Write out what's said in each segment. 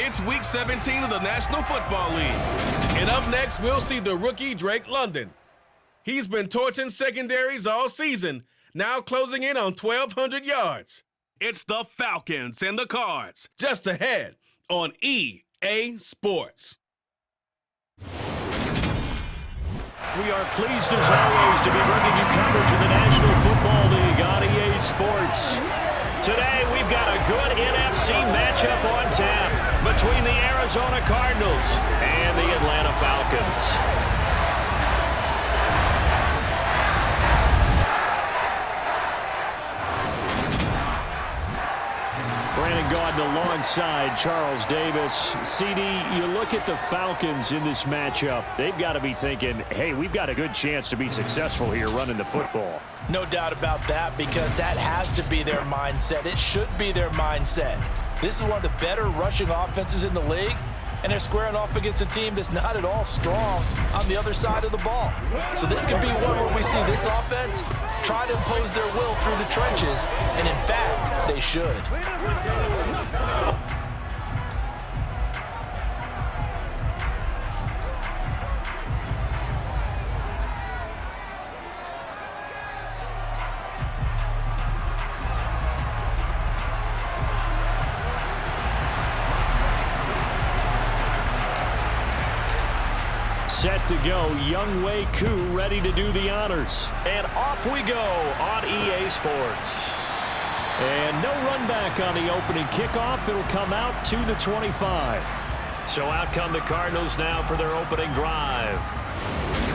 It's Week 17 of the National Football League. And up next, we'll see the rookie Drake London. He's been torching secondaries all season, now closing in on 1,200 yards. It's the Falcons and the Cards, just ahead on EA Sports. We are pleased as always to be bringing you coverage of the National Football League on EA Sports. Today we've got a good NFC matchup on tap between the Arizona Cardinals and the Atlanta Falcons. Brandon Gaudin alongside Charles Davis. CD, you look at the Falcons in this matchup, they've got to be thinking, hey, we've got a good chance to be successful here running the football. No doubt about that, because that has to be their mindset. It should be their mindset. This is one of the better rushing offenses in the league, and they're squaring off against a team that's not at all strong on the other side of the ball. So this could be one where we see this offense try to impose their will through the trenches, and in fact, they should. Set to go, Young Wei Koo ready to do the honors. And off we go on EA Sports. And no run back on the opening kickoff. It'll come out to the 25. So out come the Cardinals now for their opening drive.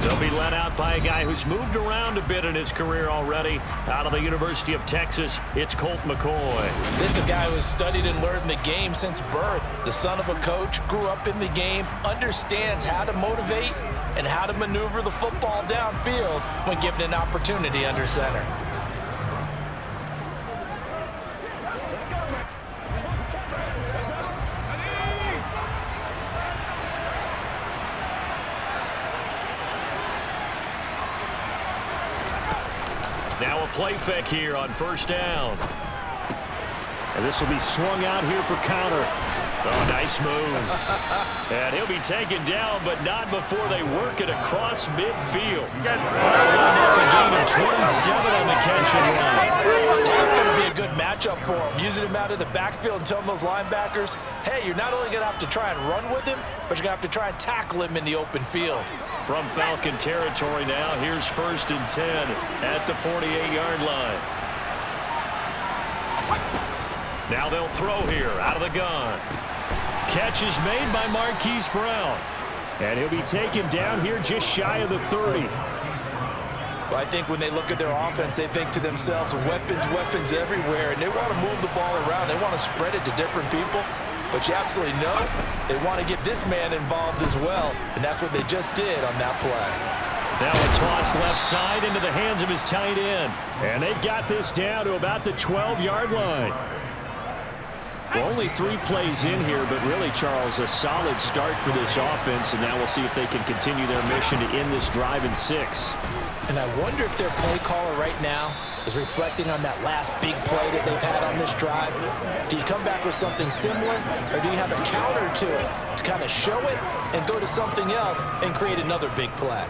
They'll be led out by a guy who's moved around a bit in his career already. Out of the University of Texas, it's Colt McCoy. This is a guy who has studied and learned the game since birth. The son of a coach, grew up in the game, understands how to motivate and how to maneuver the football downfield when given an opportunity under center. Now a play fake here on first down. And this will be swung out here for counter. Oh, nice move. And he'll be taken down, but not before they work it across midfield. A gain of 27 on the catch and run. That's going to be a good matchup for him. Using him out of the backfield and telling those linebackers, hey, you're not only going to have to try and run with him, but you're going to have to try and tackle him in the open field. From Falcon territory now, here's 1st and 10 at the 48-yard line. Now they'll throw here out of the gun. Catch is made by Marquise Brown. And he'll be taken down here just shy of the 30. Well, I think when they look at their offense, they think to themselves, weapons everywhere, and they want to move the ball around. They want to spread it to different people. But you absolutely know they want to get this man involved as well, and that's what they just did on that play. Now a toss left side into the hands of his tight end. And they've got this down to about the 12-yard line. Well, only 3 plays in here, but really, Charles, a solid start for this offense, and now we'll see if they can continue their mission to end this drive in 6. And I wonder if their play caller right now is reflecting on that last big play that they've had on this drive. Do you come back with something similar, or do you have a counter to it to kind of show it and go to something else and create another big play?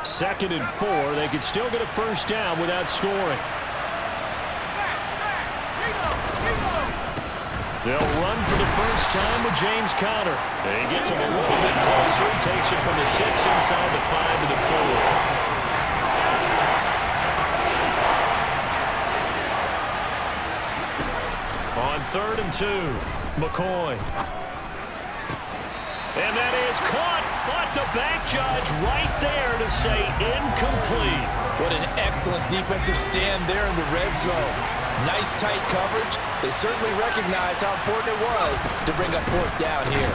2nd and 4. They could still get a first down without scoring. They'll run for the first time with James Conner. And he gets him a little bit closer. He takes it from the 6 inside the 5 to the 4. On 3rd and 2, McCoy. And that is caught, but the back judge right there to say incomplete. What an excellent defensive stand there in the red zone. Nice tight coverage. They certainly recognized how important it was to bring up 4th down here.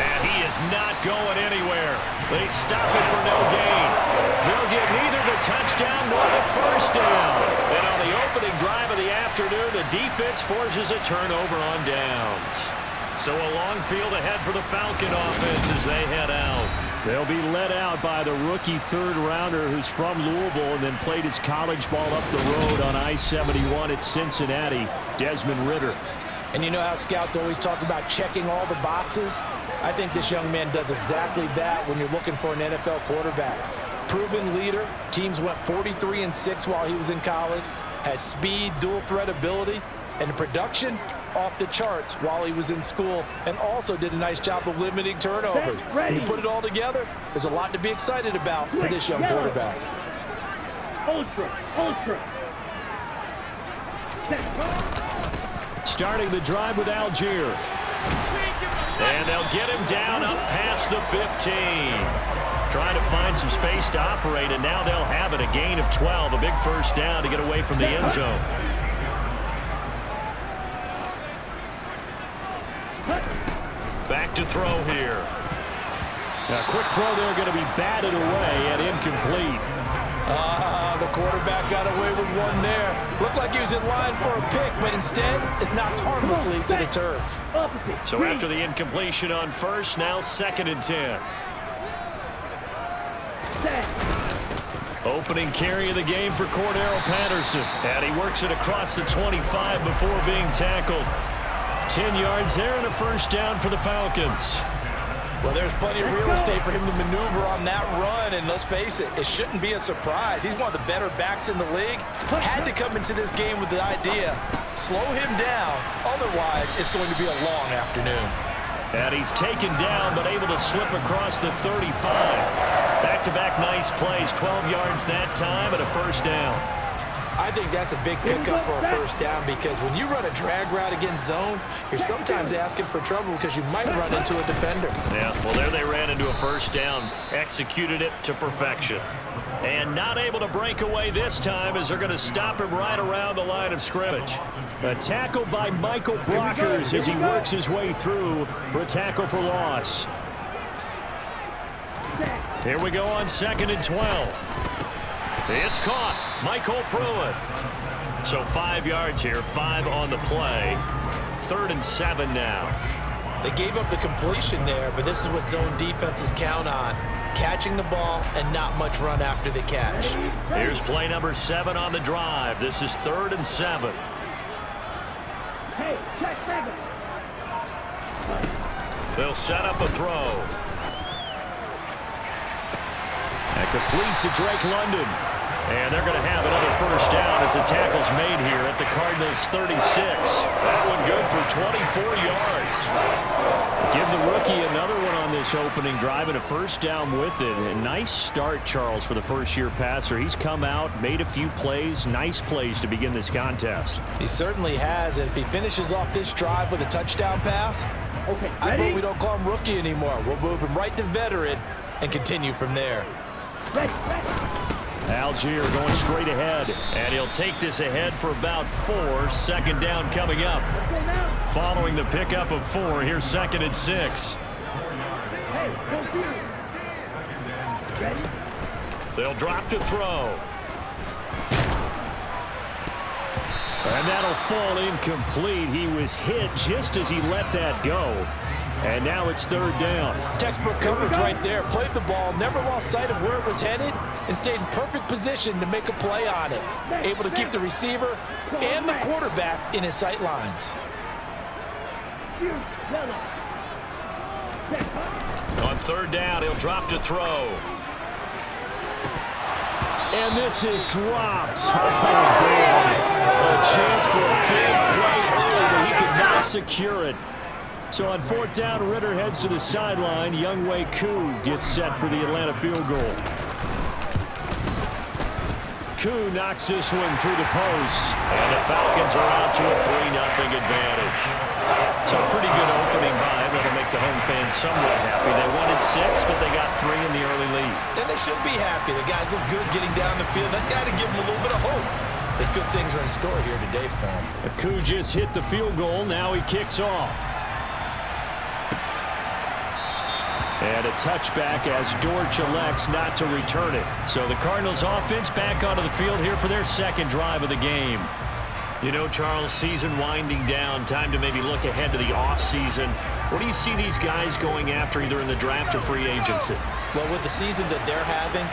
And he is not going anywhere. They stop it for no gain. They'll get neither the touchdown nor the first down. And on the opening drive of the afternoon, the defense forces a turnover on downs. So a long field ahead for the Falcon offense as they head out. They'll be led out by the rookie 3rd-rounder who's from Louisville and then played his college ball up the road on I-71 at Cincinnati, Desmond Ridder. And you know how scouts always talk about checking all the boxes? I think this young man does exactly that when you're looking for an NFL quarterback. Proven leader. Teams went 43-6 while he was in college. Has speed, dual threat ability, and the production off the charts while he was in school, and also did a nice job of limiting turnovers. When you put it all together, there's a lot to be excited about for this young quarterback. Ultra. Starting the drive with Algier. And they'll get him down up past the 15. Trying to find some space to operate, and now they'll have it. A gain of 12, a big first down to get away from the end zone. Back to throw here. A quick throw there, going to be batted away and incomplete. The quarterback got away with one there. Looked like he was in line for a pick, but instead it's knocked harmlessly to the turf. So after the incompletion on first, now 2nd and 10. Opening carry of the game for Cordero Patterson. And he works it across the 25 before being tackled. 10 yards there and a first down for the Falcons. Well, there's plenty of real estate for him to maneuver on that run, and let's face it, it shouldn't be a surprise. He's one of the better backs in the league. Had to come into this game with the idea, slow him down, otherwise it's going to be a long afternoon. And he's taken down, but able to slip across the 35. Back-to-back nice plays, 12 yards that time and a first down. I think that's a big pickup for a first down, because when you run a drag route against zone, you're sometimes asking for trouble because you might run into a defender. Yeah, well, there they ran into a first down, executed it to perfection. And not able to break away this time as they're going to stop him right around the line of scrimmage. A tackle by Michael Brockers as he works his way through for a tackle for loss. Here we go on 2nd and 12. It's caught. Michael Pruitt. So 5 yards here, 5 on the play. 3rd and 7 now. They gave up the completion there, but this is what zone defenses count on. Catching the ball and not much run after the catch. Here's play number 7 on the drive. This is 3rd and 7. Hey, check 7. They'll set up a throw. And complete to Drake London. And they're going to have another first down as the tackle's made here at the Cardinals' 36. That one good for 24 yards. Give the rookie another one on this opening drive and a first down with it. A nice start, Charles, for the first-year passer. He's come out, made a few plays, nice plays to begin this contest. He certainly has, and if he finishes off this drive with a touchdown pass, Okay, I ready? bet we don't call him rookie anymore. We'll move him right to veteran and continue from there. Ready. Algier going straight ahead, and he'll take this ahead for about 4. 2nd down coming up. Okay, now. Following the pickup of 4, here's 2nd and 6. Hey, go here. Ready? They'll drop to throw. And that'll fall incomplete. He was hit just as he let that go. And now it's 3rd down. Textbook coverage right there. Played the ball, never lost sight of where it was headed, and stayed in perfect position to make a play on it. Able to keep the receiver and the quarterback in his sight lines. On 3rd down, he'll drop to throw. And this is dropped. A chance for a big play early, but he could not secure it. So on 4th down, Ritter heads to the sideline. Younghoe Koo gets set for the Atlanta field goal. Koo knocks this one through the post. And the Falcons are out to a 3-0 advantage. So a pretty good opening drive that'll make the home fans somewhat happy. They wanted 6, but they got 3 in the early lead. And they should be happy. The guys look good getting down the field. That's got to give them a little bit of hope that good things are in store here today for them. Koo just hit the field goal. Now he kicks off. And a touchback as Dortch elects not to return it. So the Cardinals offense back onto the field here for their 2nd drive of the game. You know, Charles, season winding down, time to maybe look ahead to the offseason. What do you see these guys going after either in the draft or free agency? Well, with the season that they're having,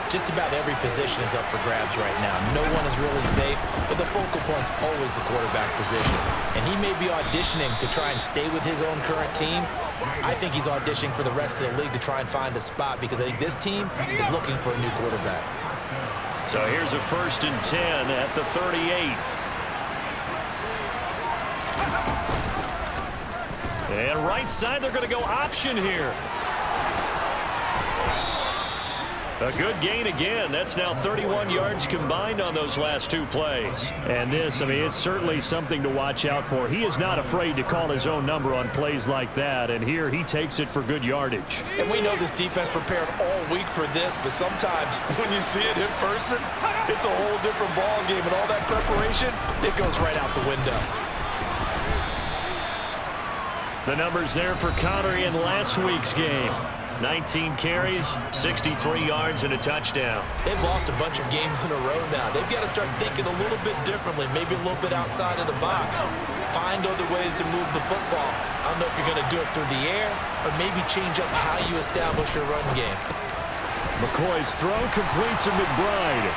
Just about every position is up for grabs right now. No one is really safe, but the focal point's always the quarterback position. And he may be auditioning to try and stay with his own current team. I think he's auditioning for the rest of the league to try and find a spot because I think this team is looking for a new quarterback. So here's a 1st and 10 at the 38. And right side, they're going to go option here. A good gain again. That's now 31 yards combined on those last 2 plays. And this, I mean, it's certainly something to watch out for. He is not afraid to call his own number on plays like that. And here he takes it for good yardage. And we know this defense prepared all week for this, but sometimes when you see it in person, it's a whole different ball game. And all that preparation, it goes right out the window. The numbers there for Connery in last week's game. 19 carries, 63 yards, and a touchdown. They've lost a bunch of games in a row now. They've got to start thinking a little bit differently, maybe a little bit outside of the box. Find other ways to move the football. I don't know if you're going to do it through the air or maybe change up how you establish your run game. McCoy's throw complete to McBride.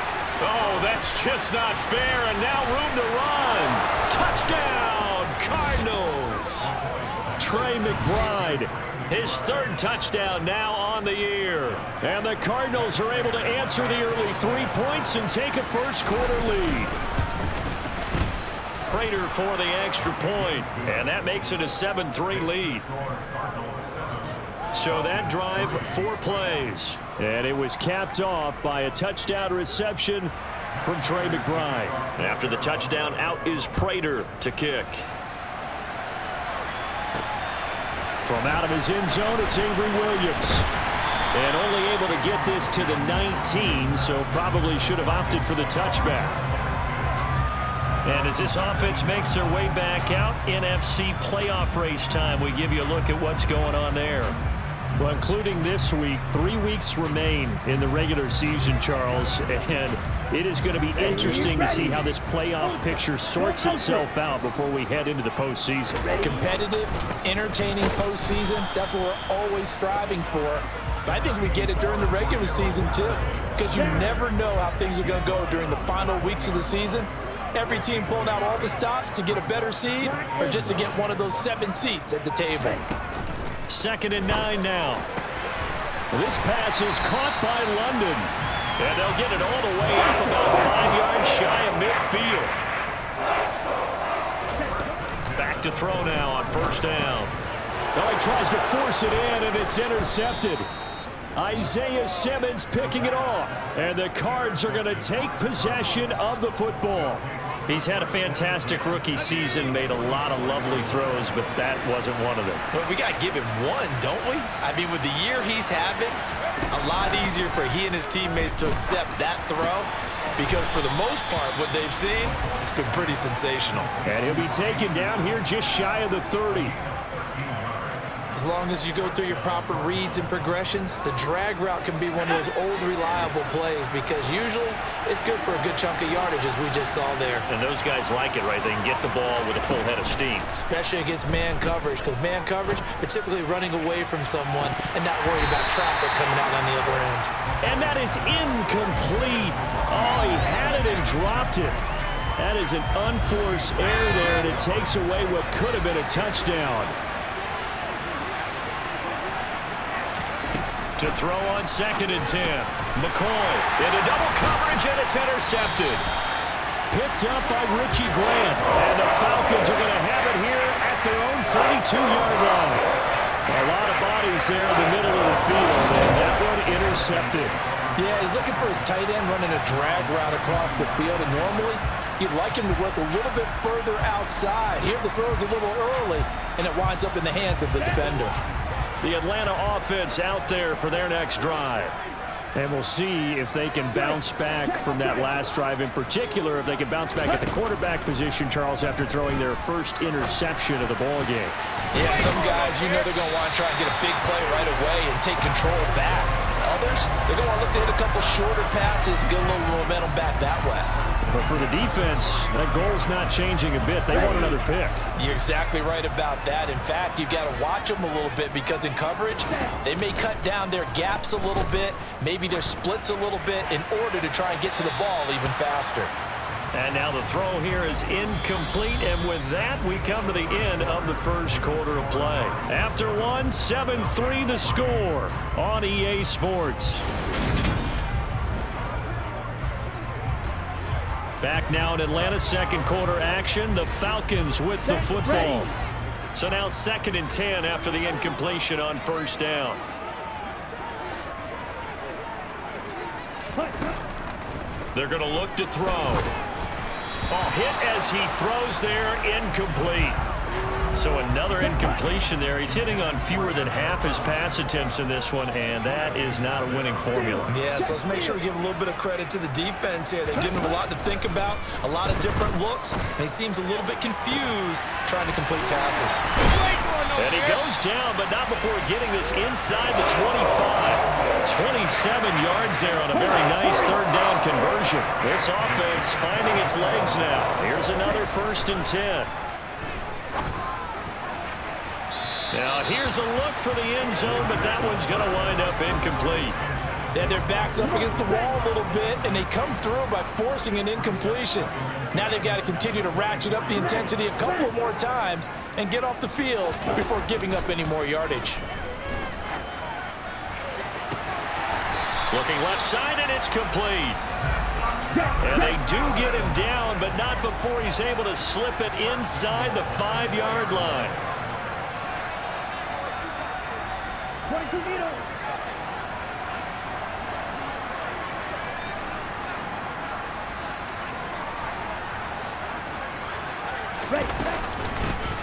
Oh, that's just not fair, and now room to run. Touchdown, Cardinals. Trey McBride, his 3rd touchdown now on the year. And the Cardinals are able to answer the early 3 points and take a first-quarter lead. Prater for the extra point, and that makes it a 7-3 lead. So that drive, 4 plays. And it was capped off by a touchdown reception from Trey McBride. After the touchdown, out is Prater to kick. From out of his end zone, it's Avery Williams. And only able to get this to the 19, so probably should have opted for the touchback. And as this offense makes their way back out, NFC playoff race time, we give you a look at what's going on there. Well, including this week, 3 weeks remain in the regular season, Charles, and it is going to be interesting to see how this playoff picture sorts itself out before we head into the postseason. Competitive, entertaining postseason, that's what we're always striving for. But I think we get it during the regular season, too, because you never know how things are going to go during the final weeks of the season. Every team pulling out all the stops to get a better seed or just to get one of those 7 seats at the table. 2nd and 9 now. This pass is caught by London. And they'll get it all the way up about 5 yards shy of midfield. Back to throw now on 1st down. Oh, he tries to force it in, and it's intercepted. Isaiah Simmons picking it off. And the Cards are going to take possession of the football. He's had a fantastic rookie season, made a lot of lovely throws, but that wasn't one of them. But we got to give him one, don't we? I mean, with the year he's having, a lot easier for he and his teammates to accept that throw because for the most part, what they've seen, it's been pretty sensational. And he'll be taken down here just shy of the 30. As long as you go through your proper reads and progressions, the drag route can be one of those old reliable plays because usually it's good for a good chunk of yardage as we just saw there. And those guys like it, right? They can get the ball with a full head of steam. Especially against man coverage because man coverage, they're typically running away from someone and not worried about traffic coming out on the other end. And that is incomplete. Oh, he had it and dropped it. That is an unforced error there, and it takes away what could have been a touchdown. To throw on 2nd and 10. McCoy into double coverage, and it's intercepted. Picked up by Richie Grant. And the Falcons are going to have it here at their own 32-yard line. A lot of bodies there in the middle of the field, and that one intercepted. Yeah, he's looking for his tight end running a drag route across the field, and normally you'd like him to work a little bit further outside. Here the throw is a little early, and it winds up in the hands of the defender. The Atlanta offense out there for their next drive. And we'll see if they can bounce back from that last drive, in particular, if they can bounce back at the quarterback position, Charles, after throwing their first interception of the ball game. Yeah, some guys, you know they're going to want to try and get a big play right away and take control back. others, they're going to look to hit a couple shorter passes, get a little momentum back that way. But for the defense, that goal's not changing a bit. They want another pick. You're exactly right about that. In fact, you've got to watch them a little bit because in coverage, they may cut down their gaps a little bit, maybe their splits a little bit in order to try and get to the ball even faster. And now the throw here is incomplete, and with that, we come to the end of the first quarter of play. After one, 7-3 the score on EA Sports. Back now in Atlanta, second quarter action. The Falcons with the football. So now 2nd and 10 after the incompletion on first down. They're going to look to throw. Oh, hit as he throws there, incomplete. So another incompletion there. He's hitting on fewer than half his pass attempts in this one, and that is not a winning formula. Yeah, so let's make sure we give a little bit of credit to the defense here. They're giving him a lot to think about, a lot of different looks, and he seems a little bit confused trying to complete passes. And he goes down, but not before getting this inside the 25. 27 yards there on a very nice third down conversion. This offense finding its legs now. Here's another 1st and 10. Now here's a look for the end zone, but that one's going to wind up incomplete. Then their backs up against the wall a little bit, and they come through by forcing an incompletion. Now they've got to continue to ratchet up the intensity a couple of more times and get off the field before giving up any more yardage. Looking left side, and it's complete. And they do get him down, but not before he's able to slip it inside the 5-yard line. 22 meters.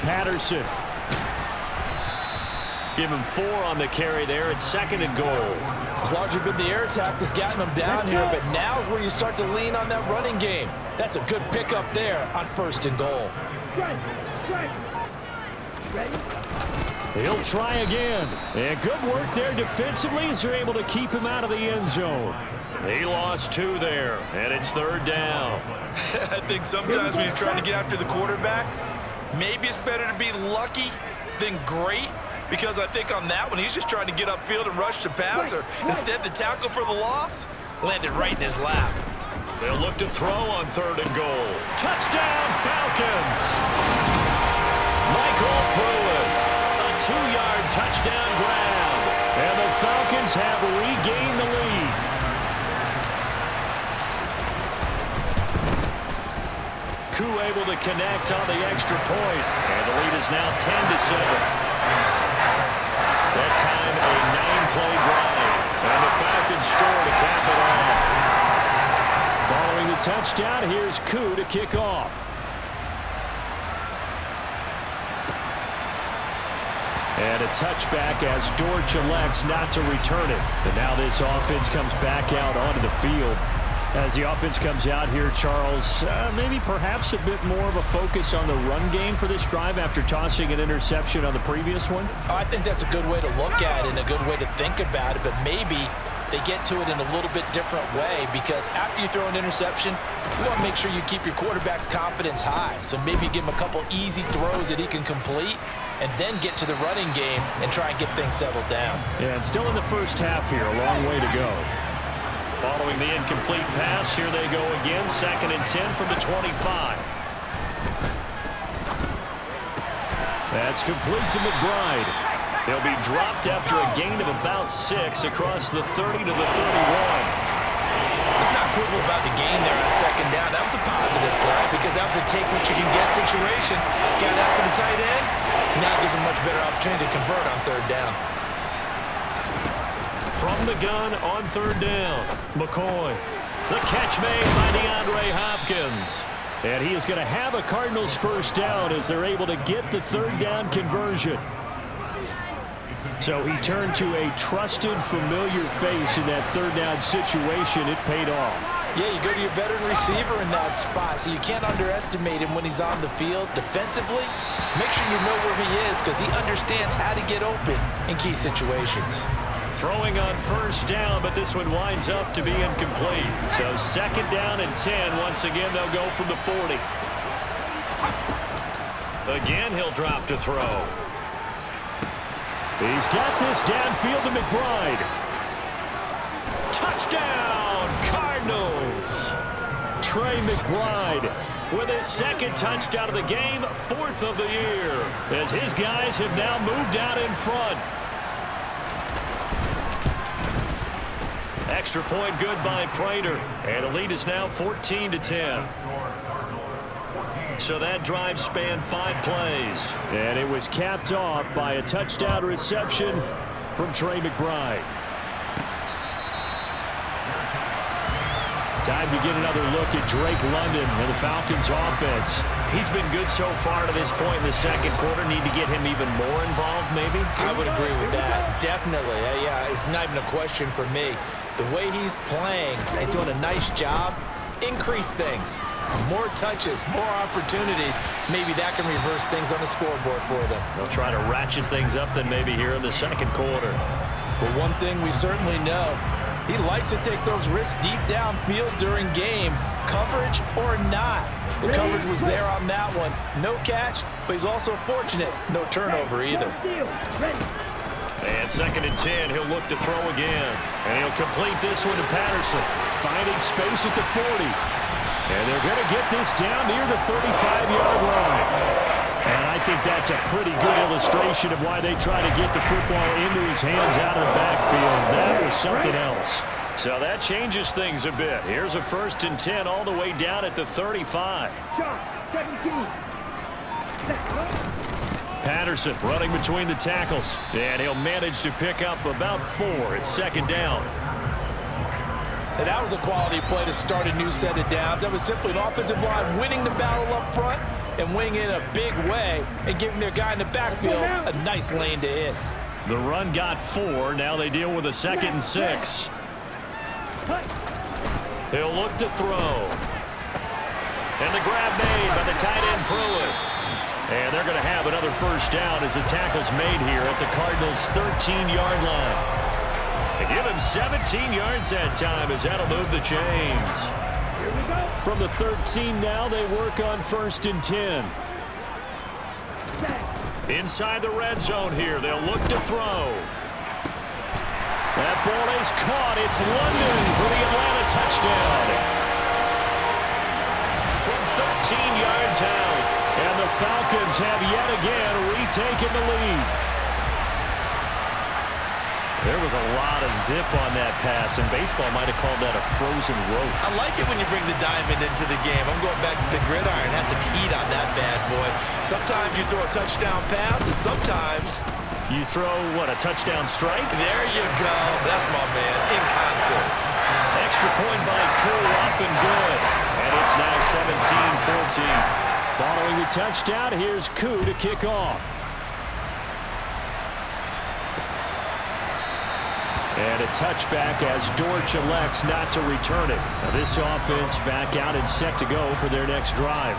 Patterson. Give him 4 on the carry there. It's 2nd and goal. It's largely been the air attack that's gotten them down here, but now is where you start to lean on that running game. That's a good pickup there on 1st and goal. He'll try again. And good work there defensively as they're able to keep him out of the end zone. He lost 2 there, and it's 3rd down. I think sometimes when you're trying to get after the quarterback, maybe it's better to be lucky than great, because I think on that one, he's just trying to get upfield and rush the passer. Instead, the tackle for the loss landed right in his lap. They'll look to throw on 3rd and goal. Touchdown, Falcons! Michael Pruitt, a 2-yard touchdown grab. And the Falcons have regained the lead. Koo able to connect on the extra point. And the lead is now 10-7. That time a 9-play drive. And the Falcons score to cap it off. Following the touchdown, here's Koo to kick off. And a touchback as Dortch elects not to return it. But now this offense comes back out onto the field. As the offense comes out here, Charles, maybe perhaps a bit more of a focus on the run game for this drive after tossing an interception on the previous one? I think that's a good way to look at it and a good way to think about it, but maybe they get to it in a little bit different way, because after you throw an interception, you want to make sure you keep your quarterback's confidence high. So maybe give him a couple easy throws that he can complete and then get to the running game and try and get things settled down. Yeah, and still in the first half here, a long way to go. Following the incomplete pass, here they go again, 2nd and 10 from the 25. That's complete to McBride. They'll be dropped after a gain of about 6 across the 30 to the 31. Let's not quibble about the gain there on 2nd down. That was a positive play because that was a take-what-you-can-get situation. Got out to the tight end. Now it gives them a much better opportunity to convert on 3rd down. From the gun on 3rd down, McCoy. The catch made by DeAndre Hopkins. And he is going to have a Cardinals 1st down as they're able to get the 3rd down conversion. So he turned to a trusted, familiar face in that 3rd down situation. It paid off. Yeah, you go to your veteran receiver in that spot, so you can't underestimate him when he's on the field defensively. Make sure you know where he is because he understands how to get open in key situations. Throwing on first down, but this one winds up to be incomplete. So 2nd down and 10. Once again, they'll go from the 40. Again, he'll drop to throw. He's got this downfield to McBride. Touchdown, Cardinals. Trey McBride with his 2nd touchdown of the game, 4th of the year, as his guys have now moved out in front. Extra point good by Prater, and the lead is now 14-10. So that drive spanned 5 plays. And it was capped off by a touchdown reception from Trey McBride. Time to get another look at Drake London and the Falcons offense. He's been good so far to this point in the 2nd quarter. Need to get him even more involved, maybe? I would agree with that. Definitely. Yeah, it's not even a question for me. The way he's playing, he's doing a nice job. Increase things. More touches, more opportunities. Maybe that can reverse things on the scoreboard for them. They'll try to ratchet things up then maybe here in the 2nd quarter. But one thing we certainly know, he likes to take those risks deep downfield during games, coverage or not. The coverage was there on that one. No catch, but he's also fortunate. No turnover either. And 2nd and 10, he'll look to throw again. And he'll complete this one to Patterson. Finding space at the 40. And they're going to get this down near the 35-yard line. And I think that's a pretty good illustration of why they try to get the football into his hands out of the backfield. That was something else. So that changes things a bit. Here's a 1st and 10 all the way down at the 35. Patterson running between the tackles. And he'll manage to pick up about 4. It's 2nd down. And that was a quality play to start a new set of downs. That was simply an offensive line winning the battle up front and winning in a big way and giving their guy in the backfield a nice lane to hit. The run got 4. Now they deal with a 2nd and 6. He'll look to throw. And the grab made by the tight end Pruitt. And they're going to have another 1st down as the tackle's made here at the Cardinals' 13-yard line. They give him 17 yards that time as that'll move the chains. From the 13 now, they work on 1st and 10. Inside the red zone here, they'll look to throw. That ball is caught. It's London for the Atlanta touchdown. From 13 yards out. And the Falcons have yet again retaken the lead. There was a lot of zip on that pass, and baseball might have called that a frozen rope. I like it when you bring the diamond into the game. I'm going back to the gridiron. Had some heat on that bad boy. Sometimes you throw a touchdown pass, and sometimes you throw, what, a touchdown strike? There you go. That's my man, in concert. Extra point by Koo, up and good. And it's now 17-14. Following the touchdown, here's Koo to kick off. And a touchback as Dortch elects not to return it. Now this offense back out and set to go for their next drive.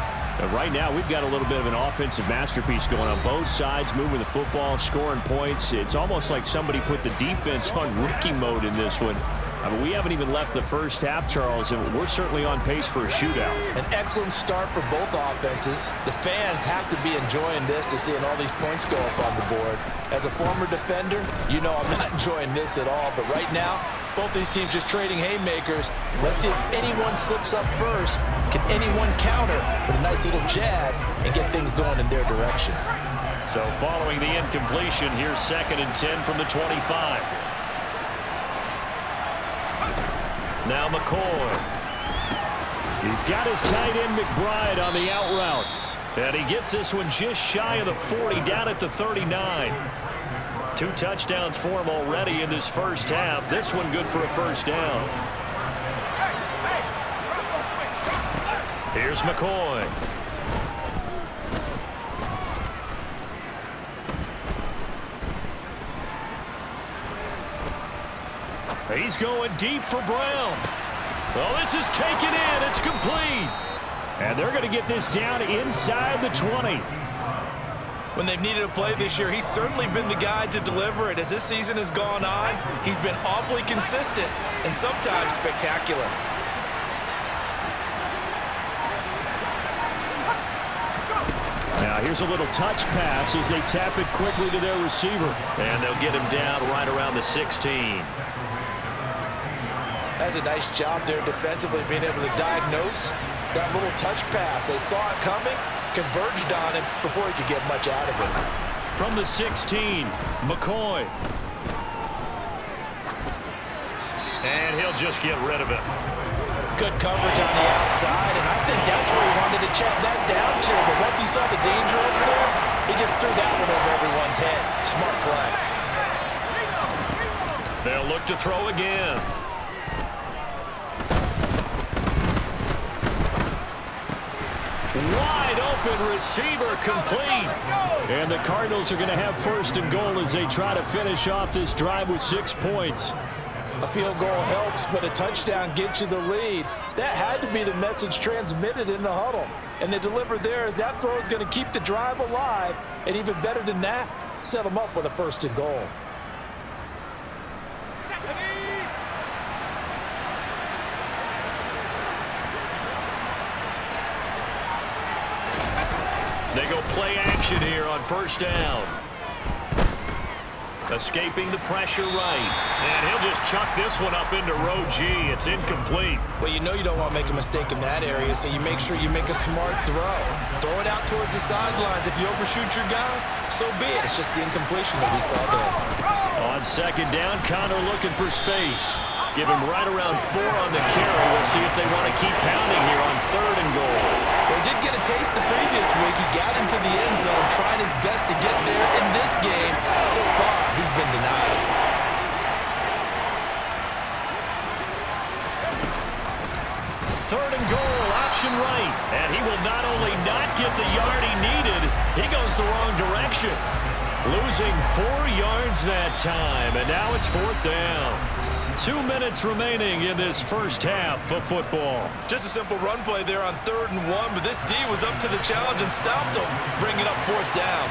Right now we've got a little bit of an offensive masterpiece going on both sides, moving the football, scoring points. It's almost like somebody put the defense on rookie mode in this one. I mean, we haven't even left the 1st half, Charles, and we're certainly on pace for a shootout. An excellent start for both offenses. The fans have to be enjoying this to seeing all these points go up on the board. As a former defender, you know I'm not enjoying this at all, but right now, both these teams just trading haymakers. Let's see if anyone slips up first. Can anyone counter with a nice little jab and get things going in their direction? So following the incompletion, here's 2nd and 10 from the 25. Now McCoy. He's got his tight end McBride on the out route. And he gets this one just shy of the 40, down at the 39. 2 touchdowns for him already in this 1st half. This one good for a 1st down. Here's McCoy. He's going deep for Brown. Well, this is taken in. It's complete. And they're going to get this down inside the 20. When they've needed a play this year, he's certainly been the guy to deliver it. As this season has gone on, he's been awfully consistent and sometimes spectacular. Now here's a little touch pass as they tap it quickly to their receiver. And they'll get him down right around the 16. That's a nice job there defensively, being able to diagnose that little touch pass. They saw it coming, converged on him before he could get much out of it. From the 16, McCoy. And he'll just get rid of it. Good coverage on the outside, and I think that's where he wanted to check that down to. But once he saw the danger over there, he just threw that one over everyone's head. Smart play. They'll look to throw again. Wide open receiver, complete. And the Cardinals are going to have first and goal as they try to finish off this drive with 6 points. A field goal helps, but a touchdown gets you the lead. That had to be the message transmitted in the huddle. And they delivered there as that throw is going to keep the drive alive. And even better than that, set them up with a first and goal. They go play action here on first down. Escaping the pressure right. And he'll just chuck this one up into row G. It's incomplete. Well, you know you don't want to make a mistake in that area, so you make sure you make a smart throw. Throw it out towards the sidelines. If you overshoot your guy, so be it. It's just the incompletion that we saw there. On second down, Connor looking for space. Give him right around 4 on the carry. We'll see if they want to keep pounding here on third and goal. Well, he did get a taste the previous week. He got into the end zone, trying his best to get there in this game. So far, he's been denied. Third and goal, option right. And he will not only not get the yard he needed, he goes the wrong direction. Losing 4 yards that time, and now it's fourth down. 2 minutes remaining in this first half of football. Just a simple run play there on 3rd and 1, but this D was up to the challenge and stopped him, bringing up fourth down.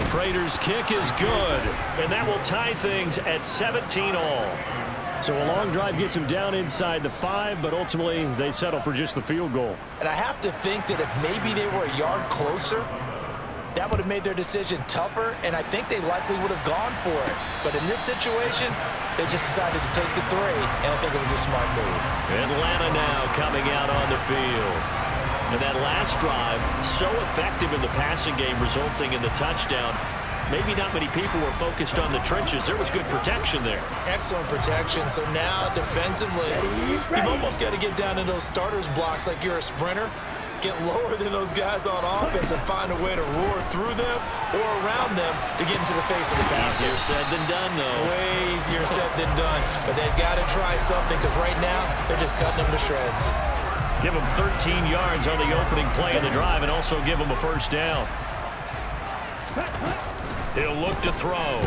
Prater's kick is good, and that will tie things at 17 all. So a long drive gets him down inside the 5, but ultimately they settle for just the field goal. And I have to think that if maybe they were a yard closer, that would have made their decision tougher, and I think they likely would have gone for it. But in this situation, they just decided to take the 3, and I think it was a smart move. Atlanta now coming out on the field. And that last drive, so effective in the passing game, resulting in the touchdown. Maybe not many people were focused on the trenches. There was good protection there. Excellent protection. So now, defensively, you've almost got to get down in those starters blocks like you're a sprinter. Get lower than those guys on offense and find a way to roar through them or around them to get into the face of the passer. Easier said than done, though. Way easier said than done. But they've got to try something because right now they're just cutting them to shreds. Give them 13 yards on the opening play of the drive and also give them a first down. He'll look to throw.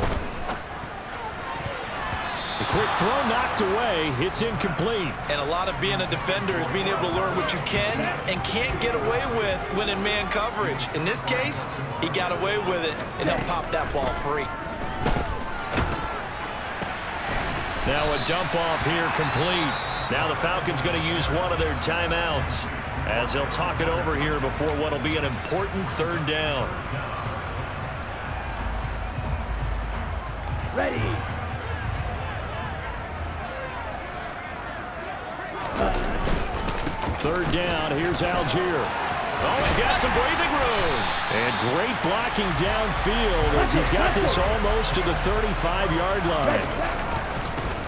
The quick throw knocked away. It's incomplete. And a lot of being a defender is being able to learn what you can and can't get away with when in man coverage. In this case, he got away with it, and he'll pop that ball free. Now a dump off here complete. Now the Falcons going to use one of their timeouts as they'll talk it over here before what will be an important third down. Ready. Third down, here's Algier. Oh, he's got some breathing room. And great blocking downfield as he's got this almost to the 35-yard line.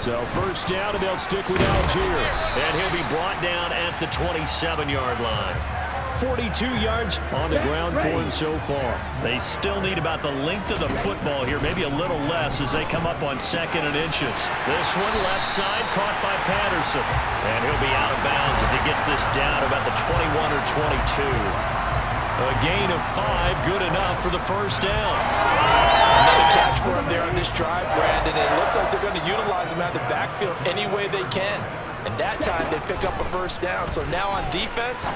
So first down, and they'll stick with Algier. And he'll be brought down at the 27-yard line. 42 yards on the ground for him so far. They still need about the length of the football here, maybe a little less as they come up on 2nd and inches. This one left side caught by Patterson. And he'll be out of bounds as he gets this down about the 21 or 22. A gain of 5, good enough for the first down. Another catch for him there on this drive, Brandon. It looks like they're going to utilize him out of the backfield any way they can. And that time they pick up a first down. So now on defense,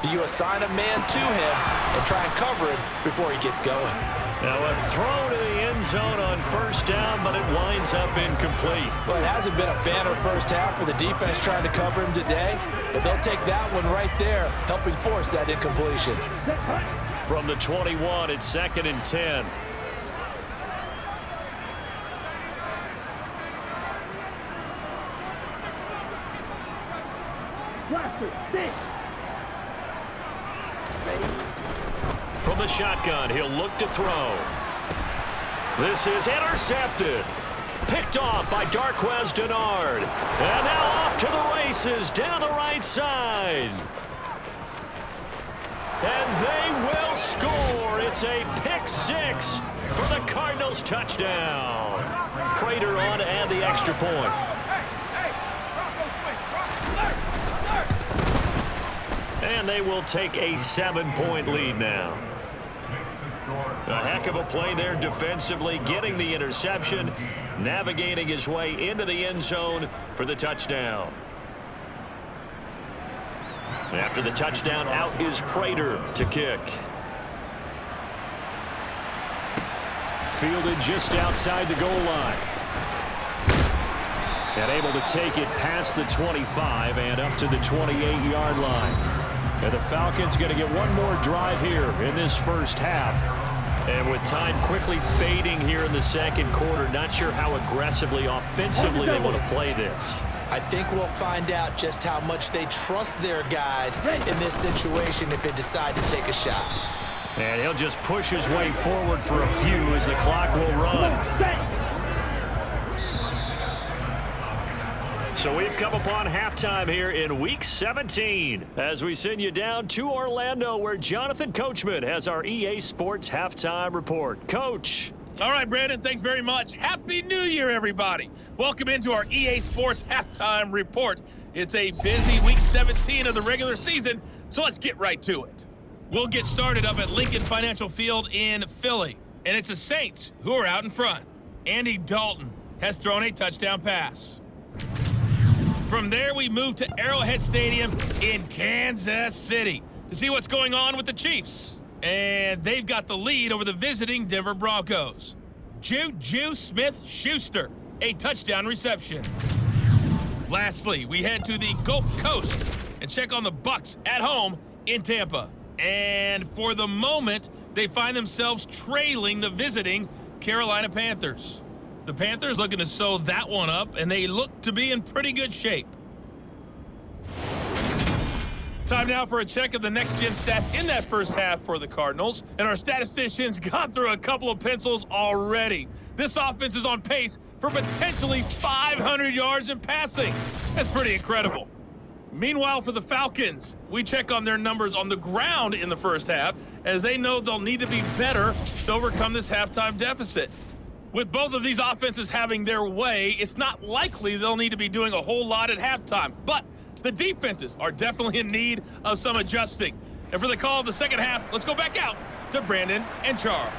Do you assign a man to him and try and cover him before he gets going? Now a throw to the end zone on first down, but it winds up incomplete. Well, it hasn't been a banner first half for the defense trying to cover him today, but they'll take that one right there, helping force that incompletion. From the 21, it's 2nd and 10. From the shotgun, he'll look to throw. This is intercepted. Picked off by Darquez Denard. And now off to the races down the right side. And they will score. It's a pick six for the Cardinals touchdown. Prater on to add the extra point. And they will take a 7-point lead now. A heck of a play there defensively, getting the interception, navigating his way into the end zone for the touchdown. After the touchdown, out is Prater to kick. Fielded just outside the goal line. And able to take it past the 25 and up to the 28-yard line. And the Falcons going to get one more drive here in this first half. And with time quickly fading here in the second quarter, not sure how aggressively, offensively they want to play this. I think we'll find out just how much they trust their guys in this situation if they decide to take a shot. And he'll just push his way forward for a few as the clock will run. So we've come upon halftime here in Week 17 as we send you down to Orlando where Jonathan Coachman has our EA Sports Halftime Report. Coach. All right, Brandon, thanks very much. Happy New Year, everybody. Welcome into our EA Sports Halftime Report. It's a busy Week 17 of the regular season, so let's get right to it. We'll get started up at Lincoln Financial Field in Philly, and it's the Saints who are out in front. Andy Dalton has thrown a touchdown pass. From there, we move to Arrowhead Stadium in Kansas City to see what's going on with the Chiefs. And they've got the lead over the visiting Denver Broncos. Juju Smith-Schuster, a touchdown reception. Lastly, we head to the Gulf Coast and check on the Bucs at home in Tampa. And for the moment, they find themselves trailing the visiting Carolina Panthers. The Panthers looking to sew that one up, and they look to be in pretty good shape. Time now for a check of the next-gen stats in that first half for the Cardinals. And our statisticians got through a couple of pencils already. This offense is on pace for potentially 500 yards in passing. That's pretty incredible. Meanwhile, for the Falcons, we check on their numbers on the ground in the first half, as they know they'll need to be better to overcome this halftime deficit. With both of these offenses having their way, it's not likely they'll need to be doing a whole lot at halftime. But the defenses are definitely in need of some adjusting. And for the call of the second half, let's go back out to Brandon and Charles.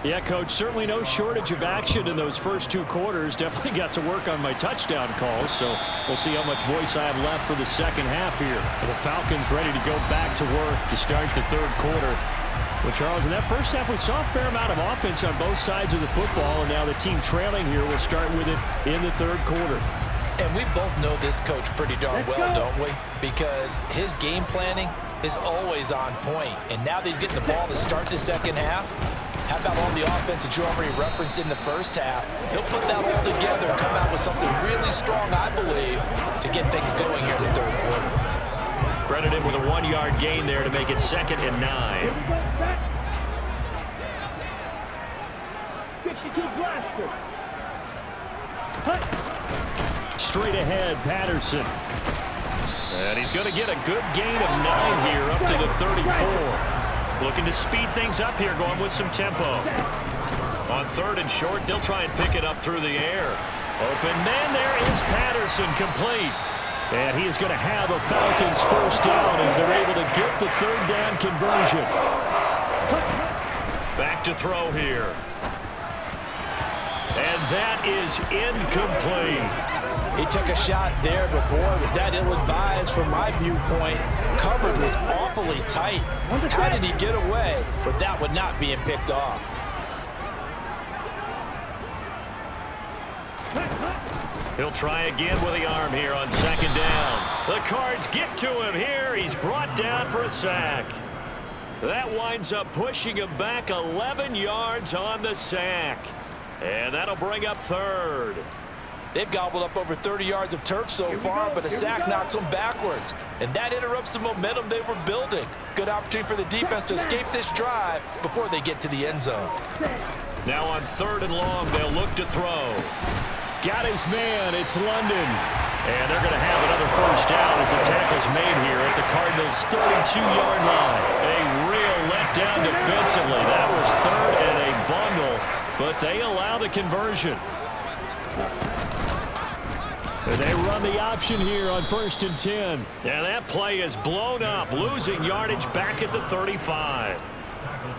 Yeah, Coach, certainly no shortage of action in those first two quarters. Definitely got to work on my touchdown calls, so we'll see how much voice I have left for the second half here. The Falcons ready to go back to work to start the third quarter. Well, Charles, in that first half, we saw a fair amount of offense on both sides of the football, and now the team trailing here will start with it in the third quarter. And we both know this coach pretty darn well, don't we? Because his game planning is always on point. And now that he's getting the ball to start the second half, how about all the offense that you already referenced in the first half? He'll put that all together and come out with something really strong, I believe, to get things going here in the third quarter. Credited with a 1-yard gain there to make it 2nd and 9. 62 blaster. Straight ahead, Patterson. And he's going to get a good gain of 9 here up to the 34. Looking to speed things up here, going with some tempo. On 3rd and short, they'll try and pick it up through the air. Open man, there is Patterson, complete. And he is going to have a Falcons first down as they're able to get the third down conversion. Back to throw here. And that is incomplete. He took a shot there, but boy, was that ill-advised from my viewpoint. Coverage was awfully tight. How did he get away with that one not being picked off? He'll try again with the arm here on second down. The Cards get to him here. He's brought down for a sack. That winds up pushing him back 11 yards on the sack. And that'll bring up third. They've gobbled up over 30 yards of turf so far, but a sack knocks them backwards. And that interrupts the momentum they were building. Good opportunity for the defense to escape this drive before they get to the end zone. Now on 3rd and long, they'll look to throw. Got his man. It's London. And they're going to have another first down as the tackle's made here at the Cardinals' 32-yard line. A real letdown defensively. That was 3rd and a bundle, but they allow the conversion. They run the option here on 1st and 10. And that play is blown up, losing yardage back at the 35.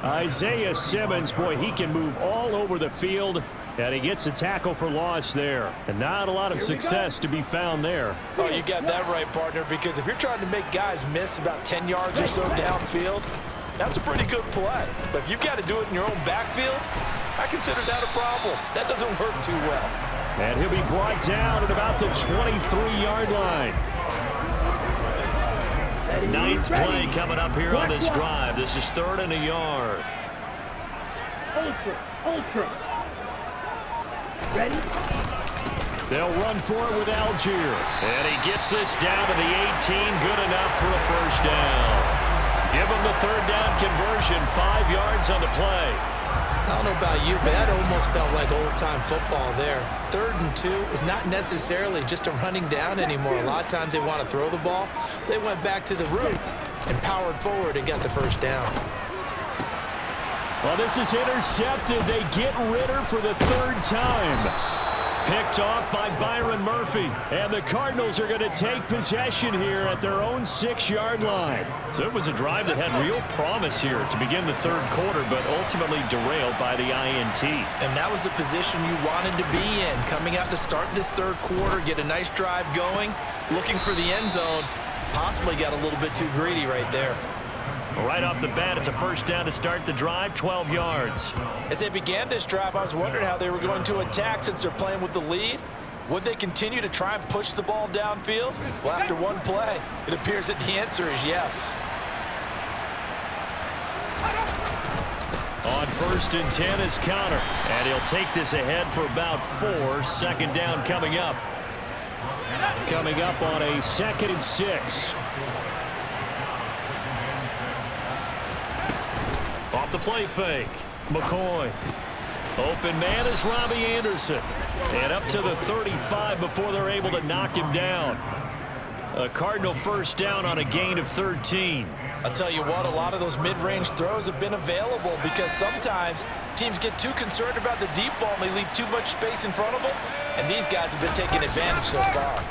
Isaiah Simmons, boy, he can move all over the field, and he gets a tackle for loss there. And not a lot of success to be found there. Oh, you got that right, partner, because if you're trying to make guys miss about 10 yards or so downfield, that's a pretty good play. But if you've got to do it in your own backfield, I consider that a problem. That doesn't work too well. And he'll be brought down at about the 23-yard line. 9th play coming up here on this drive. This is 3rd and a yard. Ultra. Ready? They'll run for it with Algier. And he gets this down to the 18. Good enough for a first down. Give him the 3rd down conversion. 5 yards on the play. I don't know about you, but that almost felt like old-time football there. 3rd and 2 is not necessarily just a running down anymore. A lot of times they want to throw the ball. They went back to the roots and powered forward and got the first down. Well, this is intercepted. They get Ritter for the 3rd time. Picked off by Byron Murphy. And the Cardinals are going to take possession here at their own 6-yard line. So it was a drive that had real promise here to begin the 3rd quarter, but ultimately derailed by the INT. And that was the position you wanted to be in. Coming out to start this 3rd quarter, get a nice drive going, looking for the end zone. Possibly got a little bit too greedy right there. Right off the bat, it's a first down to start the drive, 12 yards. As they began this drive, I was wondering how they were going to attack since they're playing with the lead. Would they continue to try and push the ball downfield? Well, after one play, it appears that the answer is yes. On 1st and 10 is Connor, and he'll take this ahead for about 4. 2nd down coming up. Coming up on a 2nd and 6. Off the play fake. McCoy. Open man is Robbie Anderson. And up to the 35 before they're able to knock him down. A Cardinal first down on a gain of 13. I'll tell you what, a lot of those mid-range throws have been available because sometimes teams get too concerned about the deep ball and they leave too much space in front of them. And these guys have been taking advantage so far.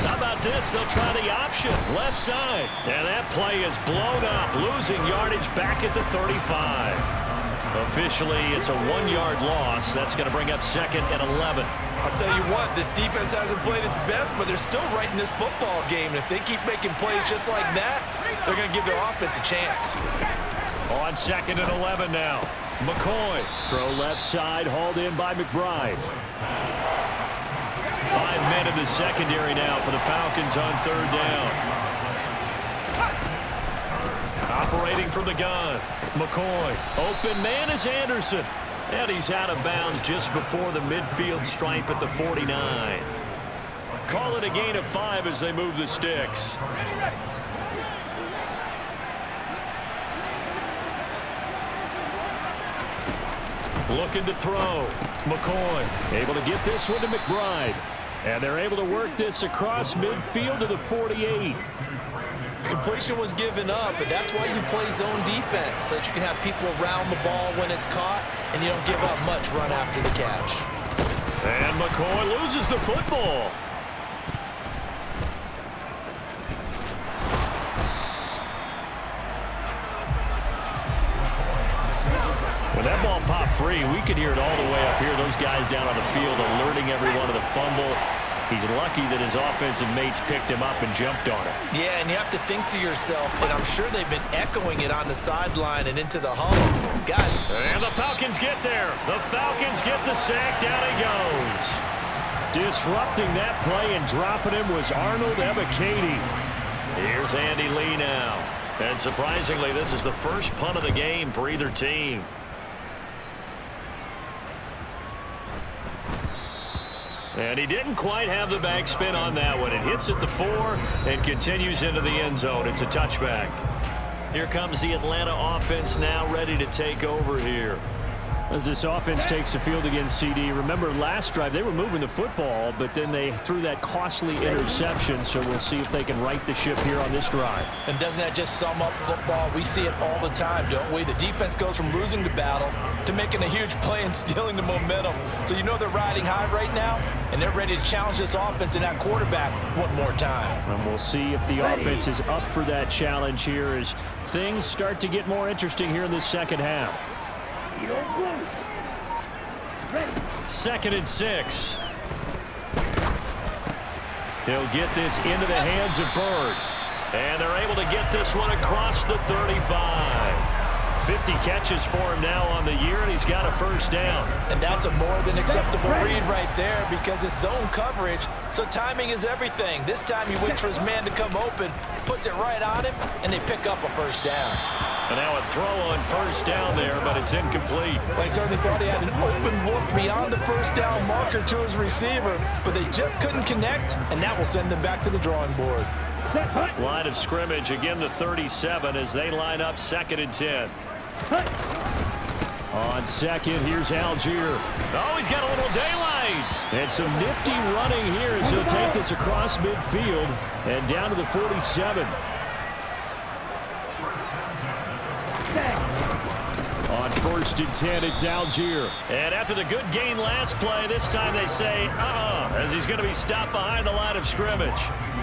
How about this? They'll try the option. Left side. And that play is blown up, losing yardage back at the 35. Officially, it's a 1-yard loss. That's going to bring up 2nd and 11. I'll tell you what, this defense hasn't played its best, but they're still right in this football game. And if they keep making plays just like that, they're going to give their offense a chance. On 2nd and 11 now. McCoy. Throw left side, hauled in by McBride. 5 men in the secondary now for the Falcons on 3rd down. Operating from the gun. McCoy. Open man is Anderson. And he's out of bounds just before the midfield stripe at the 49. Call it a gain of 5 as they move the sticks. Looking to throw. McCoy able to get this one to McBride. And they're able to work this across midfield to the 48. Completion was given up, but that's why you play zone defense, so that you can have people around the ball when it's caught, and you don't give up much run after the catch. And McCoy loses the football. When that ball popped free. We could hear it all the way up here. Those guys down on the field alerting everyone of the fumble. He's lucky that his offensive mates picked him up and jumped on it. Yeah, and you have to think to yourself, and I'm sure they've been echoing it on the sideline and into the huddle. God. And the Falcons get there. The Falcons get the sack. Down he goes. Disrupting that play and dropping him was Arnold Ebiketie. Here's Andy Lee now. And surprisingly, this is the first punt of the game for either team. And he didn't quite have the backspin on that one. It hits at the 4 and continues into the end zone. It's a touchback. Here comes the Atlanta offense now ready to take over here. As this offense takes the field against CD, remember last drive they were moving the football, but then they threw that costly interception, so we'll see if they can right the ship here on this drive. And doesn't that just sum up football? We see it all the time, don't we? The defense goes from losing the battle to making a huge play and stealing the momentum. So you know they're riding high right now, and they're ready to challenge this offense and that quarterback one more time. And we'll see if the offense is up for that challenge here as things start to get more interesting here in the second half. 2nd and 6. He'll get this into the hands of Bird. And they're able to get this one across the 35. 50 catches for him now on the year, and he's got a first down. And that's a more than acceptable read right there because it's zone coverage, so timing is everything. This time he waits for his man to come open, puts it right on him, and they pick up a first down. And now a throw on first down there, but it's incomplete. I certainly thought he had an open look beyond the first down marker to his receiver, but they just couldn't connect, and that will send them back to the drawing board. Line of scrimmage, again the 37 as they line up 2nd and 10. On second, here's Algier. Oh, he's got a little daylight. And some nifty running here as he'll take this across midfield and down to the 47. On 1st and 10, it's Algier. And after the good gain last play, this time they say, as he's going to be stopped behind the line of scrimmage.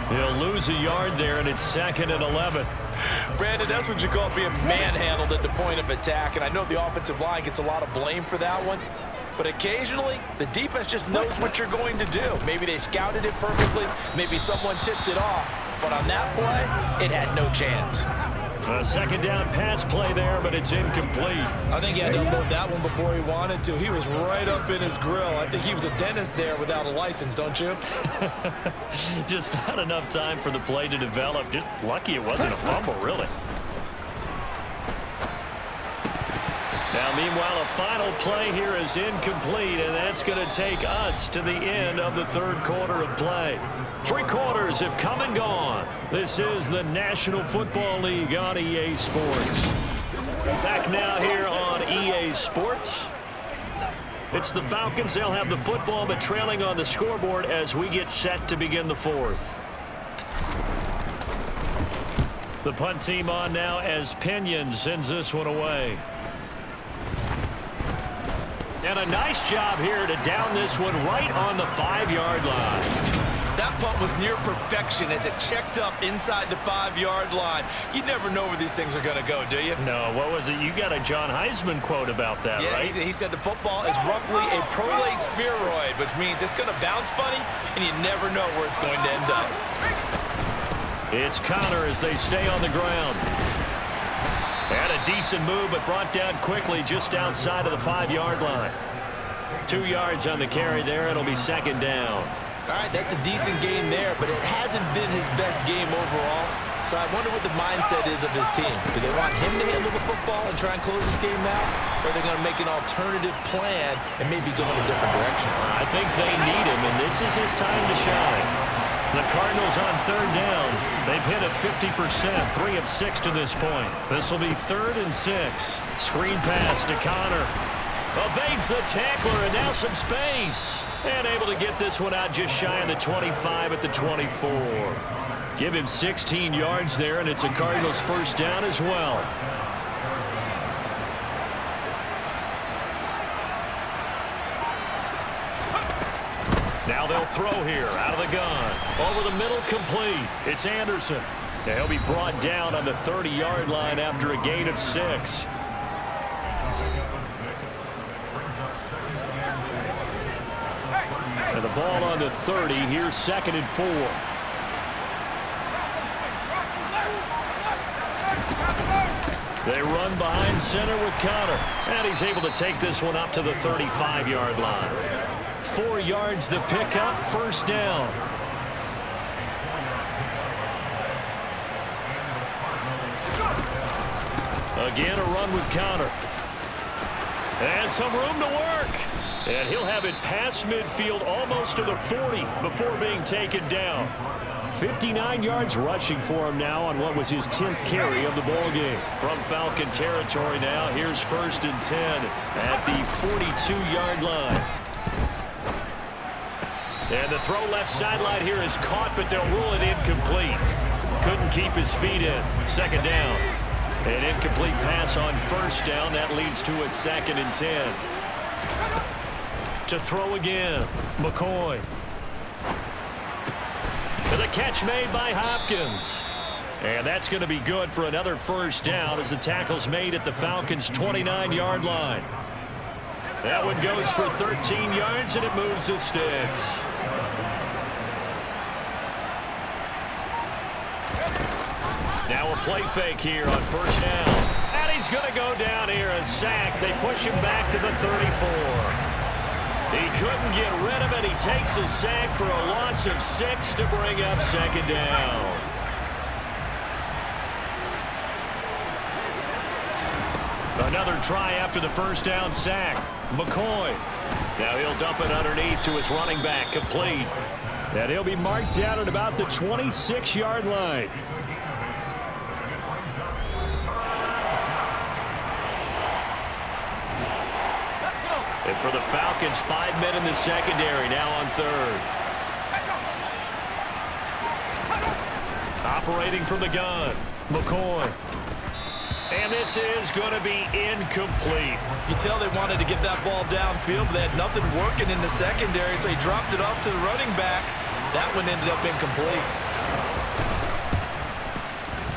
He'll lose a yard there, and it's 2nd and 11. Brandon, that's what you call being manhandled at the point of attack, and I know the offensive line gets a lot of blame for that one, but occasionally the defense just knows what you're going to do. Maybe they scouted it perfectly, maybe someone tipped it off, but on that play, it had no chance. A second down pass play there, but it's incomplete. I think he had to unload that one before he wanted to. He was right up in his grill. I think he was a dentist there without a license, don't you? Just not enough time for the play to develop. Just lucky it wasn't a fumble, really. Now, meanwhile, a final play here is incomplete, and that's going to take us to the end of the 3rd quarter of play. 3 quarters have come and gone. This is the National Football League on EA Sports. Back now here on EA Sports. It's the Falcons. They'll have the football, but trailing on the scoreboard as we get set to begin the 4th. The punt team on now as Pinion sends this one away. And a nice job here to down this one right on the 5-yard line. That punt was near perfection as it checked up inside the 5-yard line. You never know where these things are going to go, do you? No, what was it? You got a John Heisman quote about that, right? Yeah, he said the football is roughly a prolate spheroid, which means it's going to bounce funny, and you never know where it's going to end up. It's Connor as they stay on the ground. And a decent move, but brought down quickly just outside of the 5-yard line. 2 yards on the carry there. It'll be 2nd down. All right, that's a decent game there, but it hasn't been his best game overall. So I wonder what the mindset is of his team. Do they want him to handle the football and try and close this game out? Or are they going to make an alternative plan and maybe go in a different direction? I think they need him, and this is his time to shine. The Cardinals on 3rd down. They've hit it 50%, 3 of 6 to this point. This will be 3rd and 6. Screen pass to Connor. Evades the tackler, and now some space. And able to get this one out just shy of the 25 at the 24. Give him 16 yards there, and it's a Cardinals first down as well. Now they'll throw here out of the gun. Over the middle, complete. It's Anderson. Now he'll be brought down on the 30-yard line after a gain of 6. And the ball on the 30. Here's 2nd and 4. They run behind center with Connor. And he's able to take this one up to the 35-yard line. 4 yards the pickup, 1st down. Again, a run with Connor. And some room to work. And he'll have it past midfield almost to the 40 before being taken down. 59 yards rushing for him now on what was his 10th carry of the ball game. From Falcon territory now, here's 1st and 10 at the 42-yard line. And the throw left sideline here is caught, but they'll rule it incomplete. Couldn't keep his feet in. 2nd down. An incomplete pass on 1st down. That leads to a 2nd and 10. To throw again, McCoy. The catch made by Hopkins. And that's going to be good for another 1st down as the tackle's made at the Falcons' 29-yard line. That one goes for 13 yards, and it moves the sticks. Now a play fake here on 1st down. And he's going to go down here, a sack. They push him back to the 34. He couldn't get rid of it. He takes a sack for a loss of 6 to bring up 2nd down. Another try after the 1st down sack. McCoy. Now he'll dump it underneath to his running back, complete. And he'll be marked down at about the 26-yard line. And for the Falcons, 5 men in the secondary now on 3rd. Operating from the gun, McCoy. And this is going to be incomplete. You can tell they wanted to get that ball downfield, but they had nothing working in the secondary, so he dropped it off to the running back. That one ended up incomplete.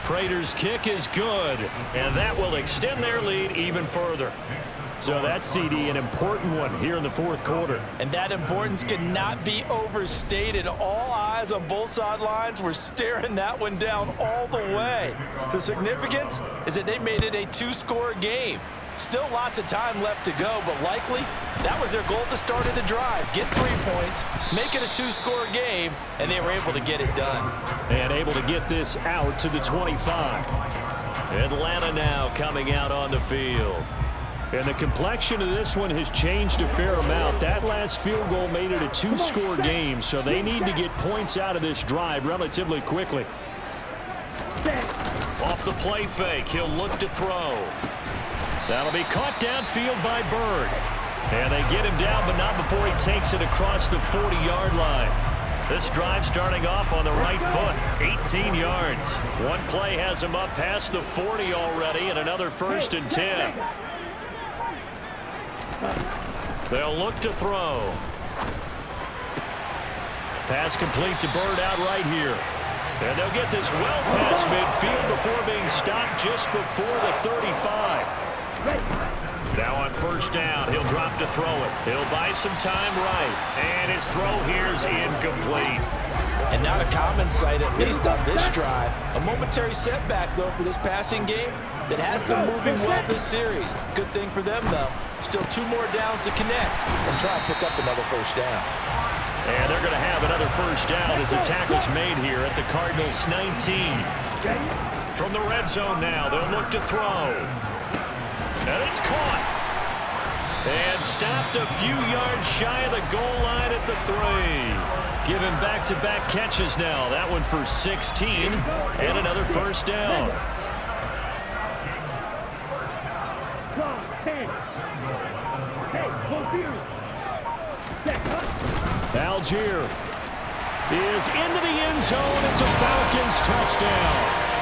Prater's kick is good, and that will extend their lead even further. So that's, CD, an important one here in the 4th quarter. And that importance cannot be overstated. All eyes on both sidelines were staring that one down all the way. The significance is that they made it a 2-score game. Still lots of time left to go, but likely that was their goal at the start of the drive. Get 3 points, make it a 2-score game, and they were able to get it done. And able to get this out to the 25. Atlanta now coming out on the field. And the complexion of this one has changed a fair amount. That last field goal made it a 2-score game, so they need to get points out of this drive relatively quickly. Off the play fake, he'll look to throw. That'll be caught downfield by Bird. And they get him down, but not before he takes it across the 40-yard line. This drive starting off on the right foot, 18 yards. One play has him up past the 40 already, and another 1st and 10. They'll look to throw. Pass complete to Bird out right here. And they'll get this well past midfield before being stopped just before the 35. Now on 1st down, he'll drop to throw it. He'll buy some time right. And his throw here is incomplete. And not a common sight, at least on this drive. A momentary setback, though, for this passing game that has been moving well this series. Good thing for them, though. Still 2 more downs to connect and try and pick up another 1st down. And they're going to have another 1st down as the tackle's made here at the Cardinals' 19. From the red zone now, they'll look to throw. And it's caught. And stopped a few yards shy of the goal line at the 3. Given back-to-back catches now. That one for 16 and another 1st down. Algier is into the end zone. It's a Falcons touchdown.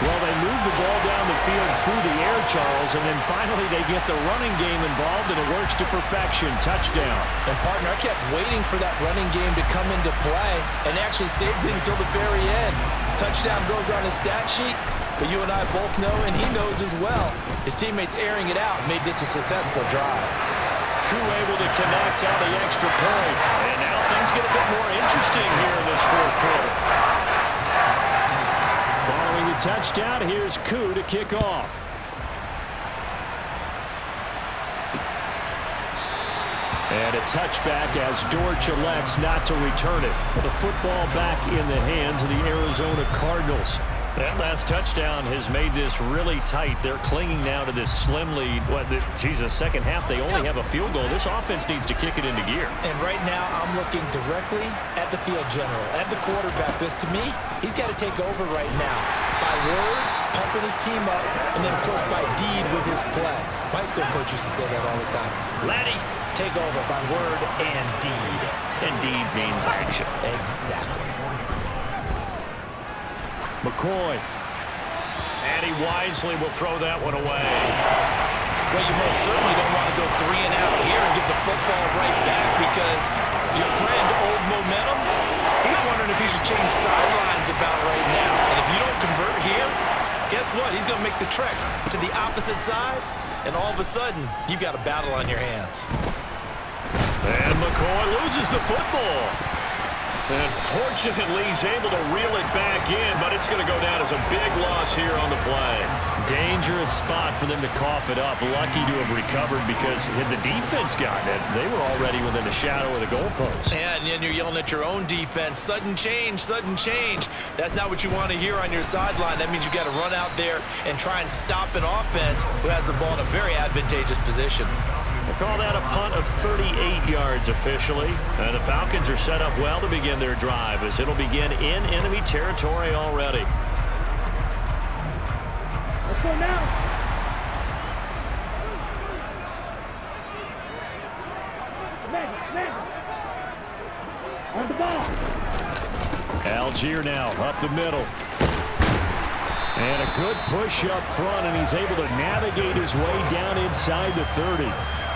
Well, they move the ball down the field through the air, Charles, and then finally they get the running game involved, and it works to perfection. Touchdown. And, partner, I kept waiting for that running game to come into play and actually saved it until the very end. Touchdown goes on his stat sheet, but you and I both know, and he knows as well, his teammates airing it out made this a successful drive. crew able to connect on the extra point. And now things get a bit more interesting here in this fourth quarter. Following the touchdown, here's Koo to kick off. And a touchback as Dortch elects not to return it. The football back in the hands of the Arizona Cardinals. That last touchdown has made this really tight. They're clinging now to this slim lead. Second half, they only have a field goal. This offense needs to kick it into gear. And right now, I'm looking directly at the field general, at the quarterback, because to me, he's got to take over right now. By word, pumping his team up, and then, of course, by deed with his play. My school coach used to say that all the time. Laddie, take over by word and deed. And deed means action. Exactly. McCoy. And he wisely will throw that one away. Well, you most certainly don't want to go 3 and out here and give the football right back because your friend, Old Momentum, he's wondering if he should change sidelines about right now. And if you don't convert here, guess what? He's going to make the trek to the opposite side, and all of a sudden, you've got a battle on your hands. And McCoy loses the football. And fortunately, he's able to reel it back in, but it's going to go down as a big loss here on the play. Dangerous spot for them to cough it up. Lucky to have recovered because had the defense gotten it, they were already within the shadow of the goalpost. And then you're yelling at your own defense. Sudden change, sudden change. That's not what you want to hear on your sideline. That means you've got to run out there and try and stop an offense who has the ball in a very advantageous position. We'll call that a punt of 38 yards officially. The Falcons are set up well to begin their drive as it'll begin in enemy territory already. Let's go now. Magic. On the ball. Algier now up the middle. And a good push up front, and he's able to navigate his way down inside the 30.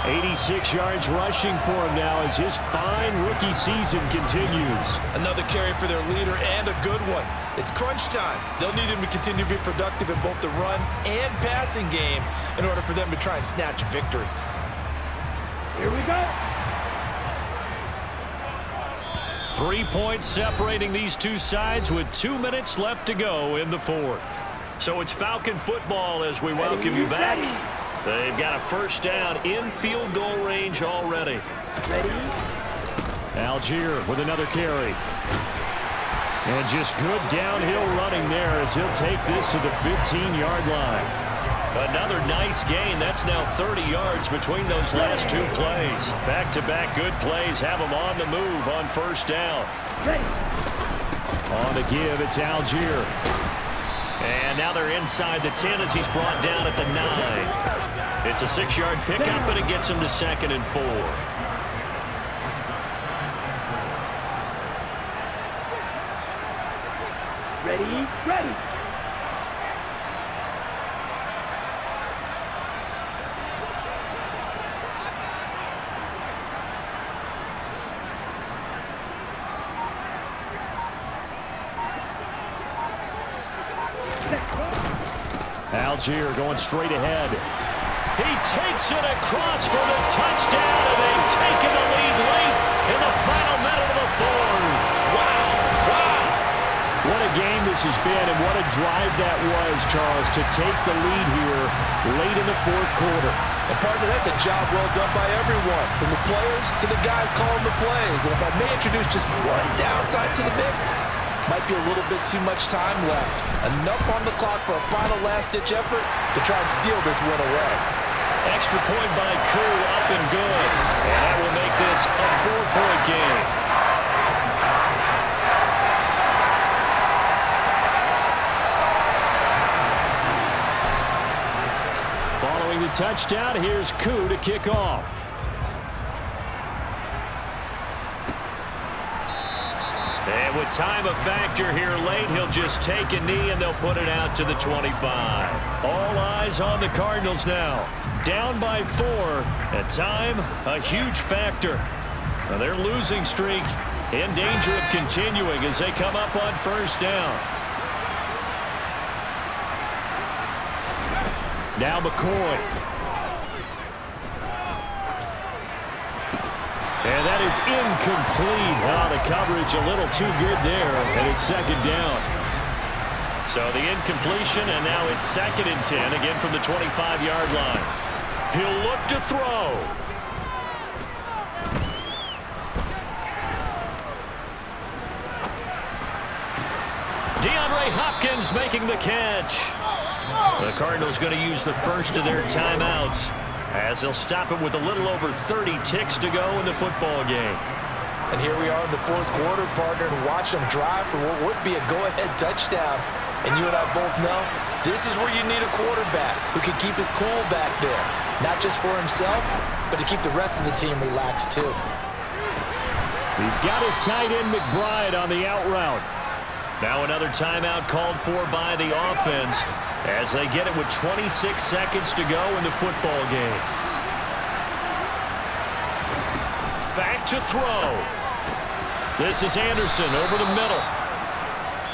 86 yards rushing for him now as his fine rookie season continues. Another carry for their leader and a good one. It's crunch time. They'll need him to continue to be productive in both the run and passing game in order for them to try and snatch a victory. Here we go. 3 points separating these two sides with 2 minutes left to go in the fourth. So it's Falcon football as we welcome you back. They've got a first down in field goal range already. Ready? Algier with another carry. And just good downhill running there as he'll take this to the 15-yard line. Another nice gain. That's now 30 yards between those last two plays. Back-to-back good plays have them on the move on first down. Ready. On the give, it's Algier. And now they're inside the 10 as he's brought down at the 9. It's a 6-yard pickup, but it gets him to 2nd and 4. Ready. Algier going straight ahead. He takes it across for the touchdown, and they've taken the lead late in the final minute of the fourth. Wow. What a game this has been, and what a drive that was, Charles, to take the lead here late in the fourth quarter. And partner, that's a job well done by everyone, from the players to the guys calling the plays. And if I may introduce just one downside to the mix, might be a little bit too much time left. Enough on the clock for a final last-ditch effort to try and steal this one away. Extra point by Koo, up and good. And that will make this a 4-point game. Following the touchdown, here's Koo to kick off. And with time a factor here late, he'll just take a knee and they'll put it out to the 25. All eyes on the Cardinals now. Down by 4. At time, a huge factor. Now their losing streak in danger of continuing as they come up on first down. Now McCoy. And that is incomplete. Oh, the coverage a little too good there, and it's second down. So the incompletion, and now it's 2nd and 10, again from the 25-yard line. He'll look to throw. DeAndre Hopkins making the catch. The Cardinals going to use the first of their timeouts as they'll stop it with a little over 30 ticks to go in the football game. And here we are in the 4th quarter, partner, and watch them drive for what would be a go-ahead touchdown. And you and I both know this is where you need a quarterback who can keep his cool back there. Not just for himself, but to keep the rest of the team relaxed too. He's got his tight end McBride on the out route. Now another timeout called for by the offense as they get it with 26 seconds to go in the football game. Back to throw. This is Anderson over the middle.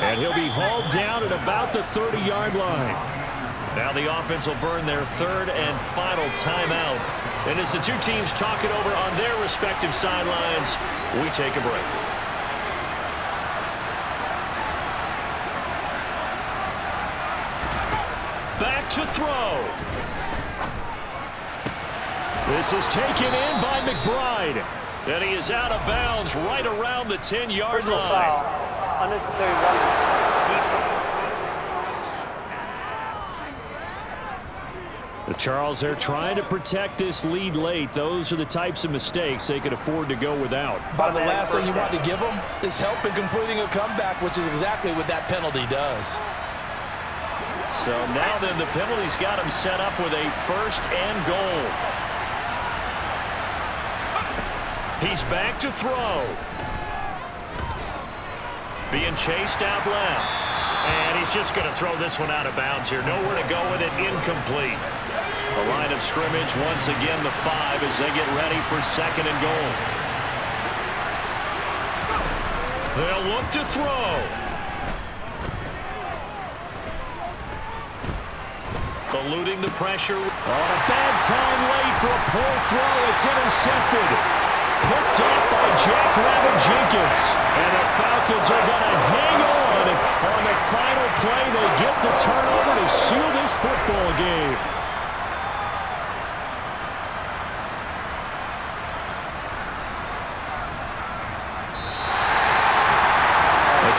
And he'll be hauled down at about the 30-yard line. Now the offense will burn their 3rd and final timeout. And as the two teams talk it over on their respective sidelines, we take a break. Back to throw. This is taken in by McBride. And he is out of bounds right around the 10-yard line. Unnecessary running. The Charles, they're trying to protect this lead late. Those are the types of mistakes they could afford to go without. But the last thing you want to give them is help in completing a comeback, which is exactly what that penalty does. So now then the penalty's got him set up with a 1st and goal. He's back to throw. Being chased out left. And he's just going to throw this one out of bounds here. Nowhere to go with it. Incomplete. The line of scrimmage once again the 5 as they get ready for 2nd and goal. They'll look to throw. Eluding the pressure. On a bad time late for a poor throw. It's intercepted. Picked up by Jack Rabbit Jenkins. And the Falcons are going to hang on the final play. They get the turnover to seal this football game.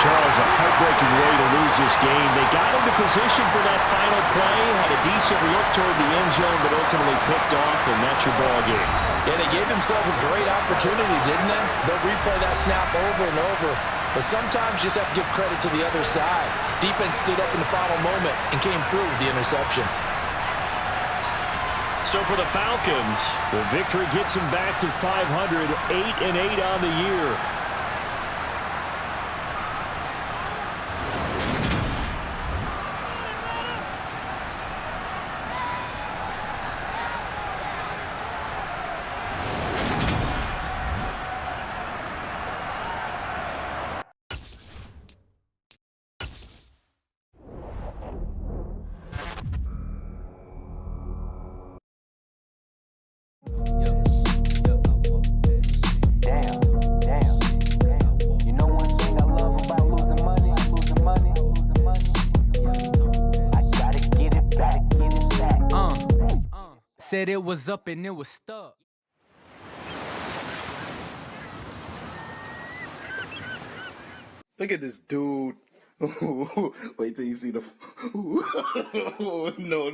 Charles, a heartbreaking way to lose this game. They got into position for that final play, had a decent look toward the end zone, but ultimately picked off, and that's your ball game. Yeah, they gave themselves a great opportunity, didn't they? They'll replay that snap over and over, but sometimes you just have to give credit to the other side. Defense stood up in the final moment and came through with the interception. So for the Falcons, the victory gets them back to 500, 8-8 on the year. Said it was up and it was stuck. Look at this dude. Wait till you see the. No.